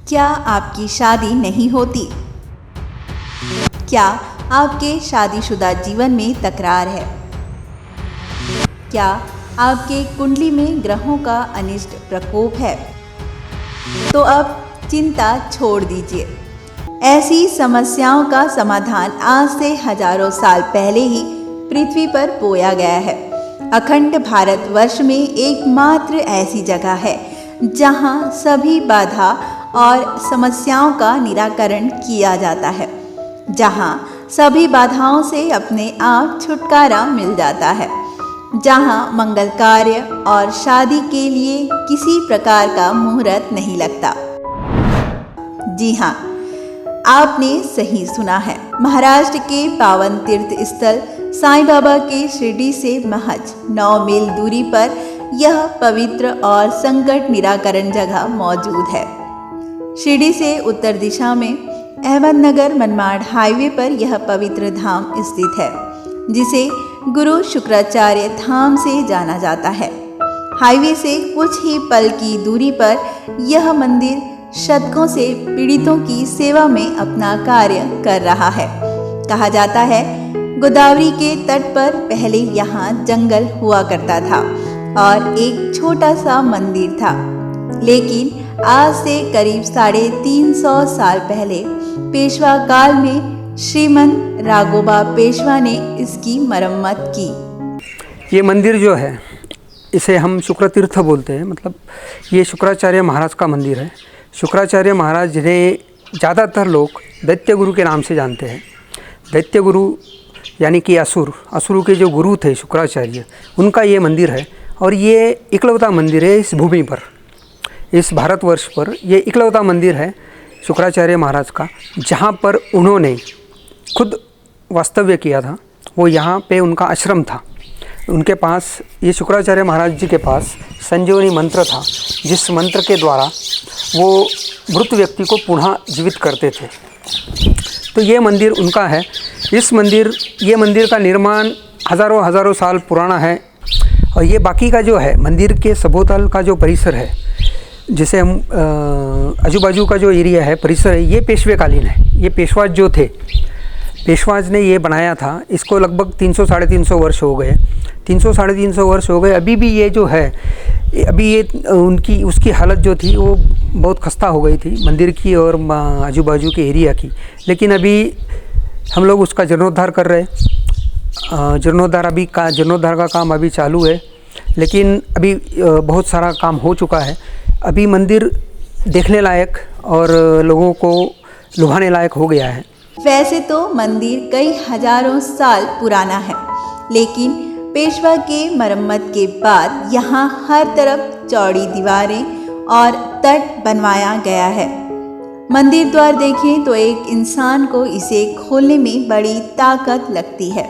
क्या आपकी शादी नहीं होती? क्या आपके शादीशुदा जीवन में तकरार है? क्या आपके कुंडली में ग्रहों का अनिष्ट प्रकोप है? तो अब चिंता छोड़ दीजिए। ऐसी समस्याओं का समाधान आज से हजारों साल पहले ही पृथ्वी पर बोया गया है। अखंड भारतवर्ष में एकमात्र ऐसी जगह है जहां सभी बाधा और समस्याओं का निराकरण किया जाता है, जहां सभी बाधाओं से अपने आप छुटकारा मिल जाता है, जहां मंगल कार्य और शादी के लिए किसी प्रकार का मुहूर्त नहीं लगता। जी हाँ, आपने सही सुना है। महाराष्ट्र के पावन तीर्थ स्थल साईं बाबा के शिरडी से महज 9 मील दूरी पर यह पवित्र और संकट निराकरण जगह मौजूद है। शिरडी से उत्तर दिशा में अहमदनगर मनमाड़ हाईवे पर यह पवित्र धाम स्थित है, जिसे गुरु शुक्राचार्य धाम से जाना जाता है। हाईवे से कुछ ही पल की दूरी पर यह मंदिर शतकों से पीड़ितों की सेवा में अपना कार्य कर रहा है। कहा जाता है, गोदावरी के तट पर पहले यहाँ जंगल हुआ करता था और एक छोटा सा मंदिर था, लेकिन आज से करीब 350 साल पहले पेशवा काल में श्रीमंत राघोबा पेशवा ने इसकी मरम्मत की। ये मंदिर जो है इसे हम शुक्र तीर्थ बोलते हैं। मतलब ये शुक्राचार्य महाराज का मंदिर है। शुक्राचार्य महाराज जिन्हें ज़्यादातर लोग दैत्य गुरु के नाम से जानते हैं। दैत्य गुरु यानी कि असुरों के जो गुरु थे शुक्राचार्य, उनका ये मंदिर है और ये इकलौता मंदिर है इस भूमि पर, इस भारतवर्ष पर ये इकलौता मंदिर है शुक्राचार्य महाराज का, जहाँ पर उन्होंने खुद वास्तव्य किया था। वो यहाँ पे उनका आश्रम था। उनके पास, ये शुक्राचार्य महाराज जी के पास संजीवनी मंत्र था, जिस मंत्र के द्वारा वो मृत व्यक्ति को पुनः जीवित करते थे। तो ये मंदिर उनका है। ये मंदिर का निर्माण हज़ारों साल पुराना है। और ये बाकी का जो है मंदिर के सबोतल का जो परिसर है, जिसे हम आजू बाजू का जो एरिया है, परिसर है, ये पेशवेकालीन है। ये पेशवाज जो थे, पेशवाज ने ये बनाया था। इसको लगभग 300-350 वर्ष हो गए। 300-350 वर्ष हो गए। अभी भी ये जो है, अभी ये उसकी हालत जो थी वो बहुत खस्ता हो गई थी, मंदिर की और आजू बाजू के एरिया की। लेकिन अभी हम लोग उसका जीर्णोद्धार कर रहे हैं। जीर्णोद्धार का काम अभी चालू है, लेकिन अभी बहुत सारा काम हो चुका है। अभी मंदिर देखने लायक और लोगों को लुभाने लायक हो गया है। वैसे तो मंदिर कई हजारों साल पुराना है, लेकिन पेशवा के मरम्मत के बाद यहाँ हर तरफ चौड़ी दीवारें और तट बनवाया गया है। मंदिर द्वार देखें तो एक इंसान को इसे खोलने में बड़ी ताकत लगती है।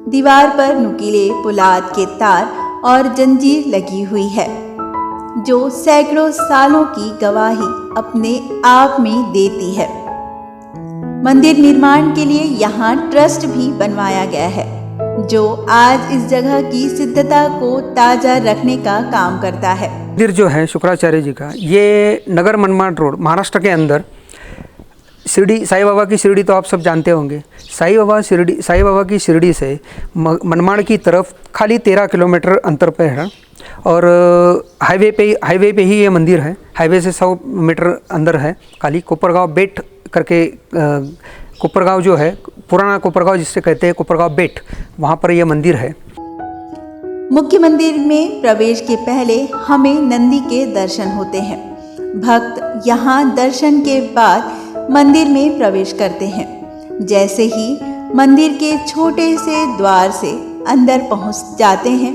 दीवार पर नुकीले पुलाद के तार और जंजीर लगी हुई है, जो सैकड़ों सालों की गवाही अपने आप में देती है। मंदिर निर्माण के लिए यहाँ ट्रस्ट भी बनवाया गया है, जो आज इस जगह की सिद्धता को ताजा रखने का काम करता है। मंदिर जो है शुक्राचार्य जी का, ये नगर मनमाड़ रोड, महाराष्ट्र के अंदर शिरडी, साईं बाबा की शिरडी तो आप सब जानते होंगे। साईं बाबा की शिरडी से मनमाड़ की तरफ खाली 13 किलोमीटर अंतर पर है और हाईवे पे ही ये मंदिर है। हाईवे से 100 मीटर अंदर है। खाली कोपरगांव बेट करके, कोपरगांव जो है, पुराना कोपरगांव जिससे कहते हैं, कोपरगांव बेट, वहाँ पर यह मंदिर है। मुख्य मंदिर में प्रवेश के पहले हमें नंदी के दर्शन होते हैं। भक्त यहाँ दर्शन के बाद मंदिर में प्रवेश करते हैं। जैसे ही मंदिर के छोटे से द्वार से अंदर पहुँच जाते हैं,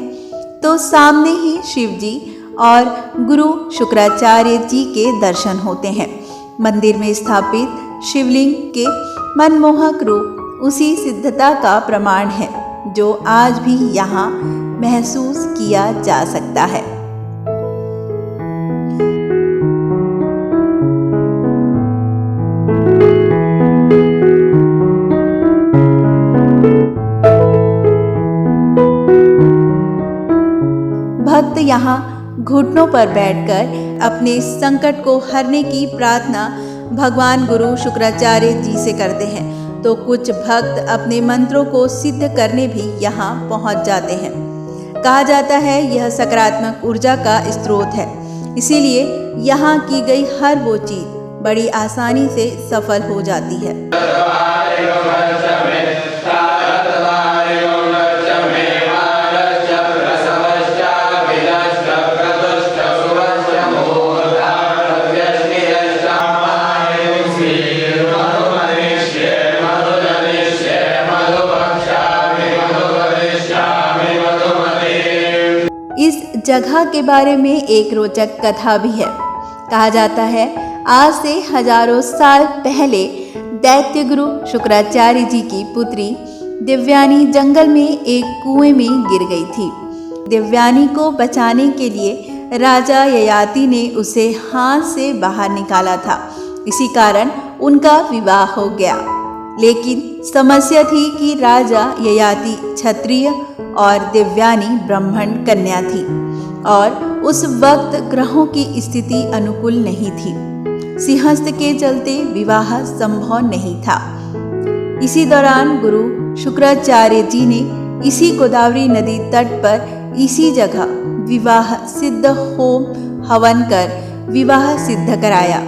तो सामने ही शिव जी और गुरु शुक्राचार्य जी के दर्शन होते हैं। मंदिर में स्थापित शिवलिंग के मनमोहक रूप उसी सिद्धता का प्रमाण है, जो आज भी यहाँ महसूस किया जा सकता है। भक्त यहाँ घुटनों पर बैठकर अपने संकट को हरने की प्रार्थना भगवान गुरु शुक्राचार्य जी से करते हैं तो कुछ भक्त अपने मंत्रों को सिद्ध करने भी यहाँ पहुँच जाते हैं। कहा जाता है यह सकारात्मक ऊर्जा का स्रोत है, इसीलिए यहाँ की गई हर वो चीज बड़ी आसानी से सफल हो जाती है। इस जगह के बारे में एक रोचक कथा भी है। कहा जाता है आज से हजारों साल पहले दैत्य गुरु शुक्राचार्य जी की पुत्री दिव्यानी जंगल में एक कुएं में गिर गई थी। दिव्यानी को बचाने के लिए राजा ययाति ने उसे हाथ से बाहर निकाला था, इसी कारण उनका विवाह हो गया। लेकिन समस्या थी कि राजा ययाति क्षत्रिय और दिव्यानी ब्राह्मण कन्या थी और उस वक्त ग्रहों की स्थिति अनुकूल नहीं थी। सिंहस्थ के चलते विवाह संभव नहीं था। इसी दौरान गुरु शुक्राचार्य जी ने इसी गोदावरी नदी तट पर इसी जगह विवाह सिद्ध होम हवन कर विवाह सिद्ध कराया।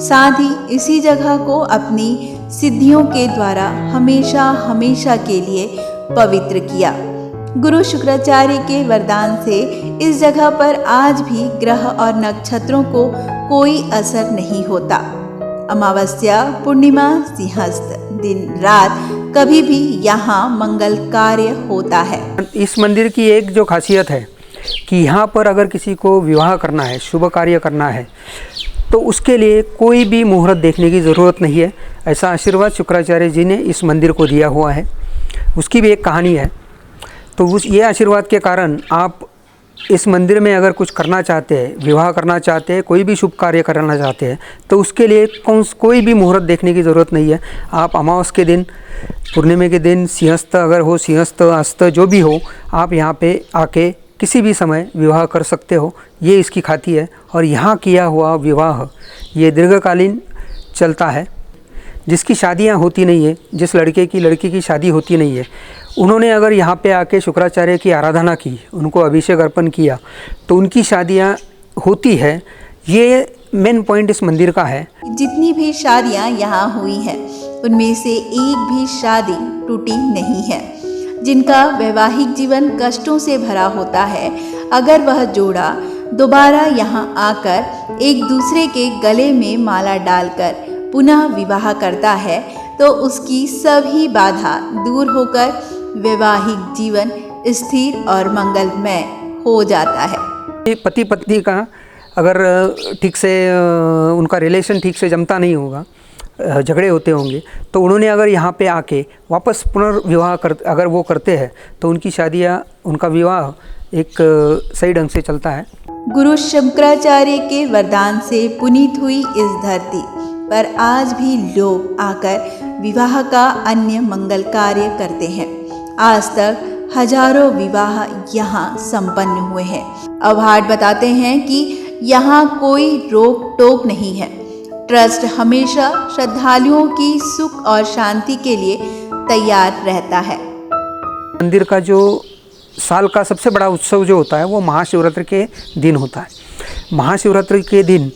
साथ ही इसी जगह को अपनी सिद्धियों के द्वारा हमेशा हमेशा के लिए पवित्र किया। गुरु शुक्राचार्य के वरदान से इस जगह पर आज भी ग्रह और नक्षत्रों को कोई असर नहीं होता। अमावस्या, पूर्णिमा, सिंहस्थ, दिन रात कभी भी यहाँ मंगल कार्य होता है। इस मंदिर की एक जो खासियत है कि यहाँ पर अगर किसी को विवाह करना है, शुभ कार्य करना है, तो उसके लिए कोई भी मुहूर्त देखने की ज़रूरत नहीं है। ऐसा आशीर्वाद शुक्राचार्य जी ने इस मंदिर को दिया हुआ है। उसकी भी एक कहानी है। तो ये आशीर्वाद के कारण आप इस मंदिर में अगर कुछ करना चाहते हैं, विवाह करना चाहते हैं, कोई भी शुभ कार्य करना चाहते हैं, तो उसके लिए कोई भी मुहूर्त देखने की ज़रूरत नहीं है। आप अमावस के दिन, पूर्णिमा के दिन, सिंहस्थ अगर हो, सिंहस्थ अस्त जो भी हो, आप यहाँ पे आके किसी भी समय विवाह कर सकते हो। ये इसकी खाती है। और यहाँ किया हुआ विवाह ये दीर्घकालीन चलता है। जिसकी शादियाँ होती नहीं है, जिस लड़के की लड़की की शादी होती नहीं है, उन्होंने अगर यहाँ पे आके शुक्राचार्य की आराधना की, उनको अभिषेक अर्पण किया, तो उनकी शादियाँ होती है। ये मेन पॉइंट इस मंदिर का है। जितनी भी शादियाँ यहाँ हुई हैं उनमें से एक भी शादी टूटी नहीं है। जिनका वैवाहिक जीवन कष्टों से भरा होता है, अगर वह जोड़ा दोबारा यहाँ आकर एक दूसरे के गले में माला डालकर पुनः विवाह करता है तो उसकी सभी बाधा दूर होकर वैवाहिक जीवन स्थिर और मंगलमय हो जाता है। पति पत्नी का अगर ठीक से उनका रिलेशन ठीक से जमता नहीं होगा, झगड़े होते होंगे, तो उन्होंने अगर यहाँ पे आके वापस पुनर्विवाह अगर वो करते हैं तो उनकी शादियाँ, उनका विवाह एक सही ढंग से चलता है। गुरु शंकराचार्य के वरदान से पुनीत हुई इस धरती पर आज भी लोग आकर विवाह का अन्य मंगल कार्य करते हैं। आज तक हजारों विवाह यहाँ संपन्न हुए हैं। अवहाट बताते हैं कि यहाँ कोई रोक टोक नहीं है। ट्रस्ट हमेशा श्रद्धालुओं की सुख और शांति के लिए तैयार रहता है। मंदिर का जो साल का सबसे बड़ा उत्सव जो होता है वो महाशिवरात्रि के दिन होता है। महाशिवरात्रि के दिन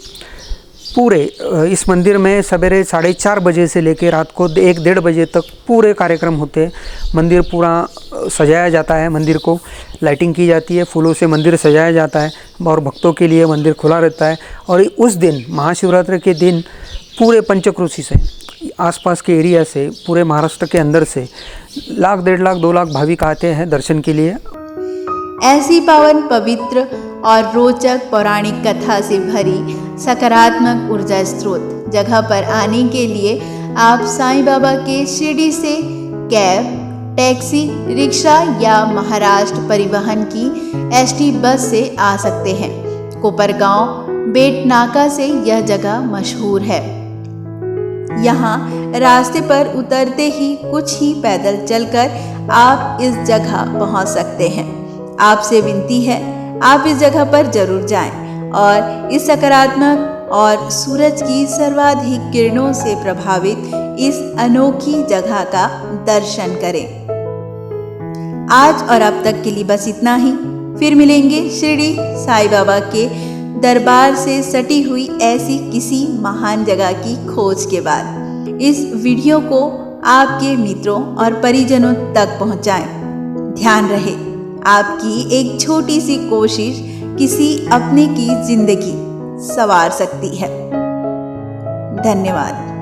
पूरे इस मंदिर में सवेरे 4:30 बजे से लेकर रात को 1-1:30 बजे तक पूरे कार्यक्रम होते हैं। मंदिर पूरा सजाया जाता है, मंदिर को लाइटिंग की जाती है, फूलों से मंदिर सजाया जाता है और भक्तों के लिए मंदिर खुला रहता है। और उस दिन महाशिवरात्रि के दिन पूरे पंचक्रोशी से, आसपास के एरिया से, पूरे महाराष्ट्र के अंदर से 1,00,000, 1.5 लाख, 2 लाख भाविक आते हैं दर्शन के लिए। ऐसी पावन, पवित्र और रोचक पौराणिक कथा से भरी सकारात्मक ऊर्जा स्रोत जगह पर आने के लिए आप साईं बाबा के शिरडी से कैब, टैक्सी, रिक्शा या महाराष्ट्र परिवहन की एसटी बस से आ सकते हैं। कोपरगांव बेट नाका से यह जगह मशहूर है। यहाँ रास्ते पर उतरते ही कुछ ही पैदल चलकर आप इस जगह पहुँच सकते हैं। आपसे विनती है, आप इस जगह पर जरूर जाएं और इस सकारात्मक और सूरज की सर्वाधिक किरणों से प्रभावित इस अनोखी जगह का दर्शन करें। आज और अब तक के लिए बस इतना ही। फिर मिलेंगे शिरडी साईं बाबा के दरबार से सटी हुई ऐसी किसी महान जगह की खोज के बाद। इस वीडियो को आपके मित्रों और परिजनों तक पहुंचाएं। ध्यान रहे, आपकी एक छोटी सी कोशिश किसी अपने की जिंदगी संवार सकती है। धन्यवाद।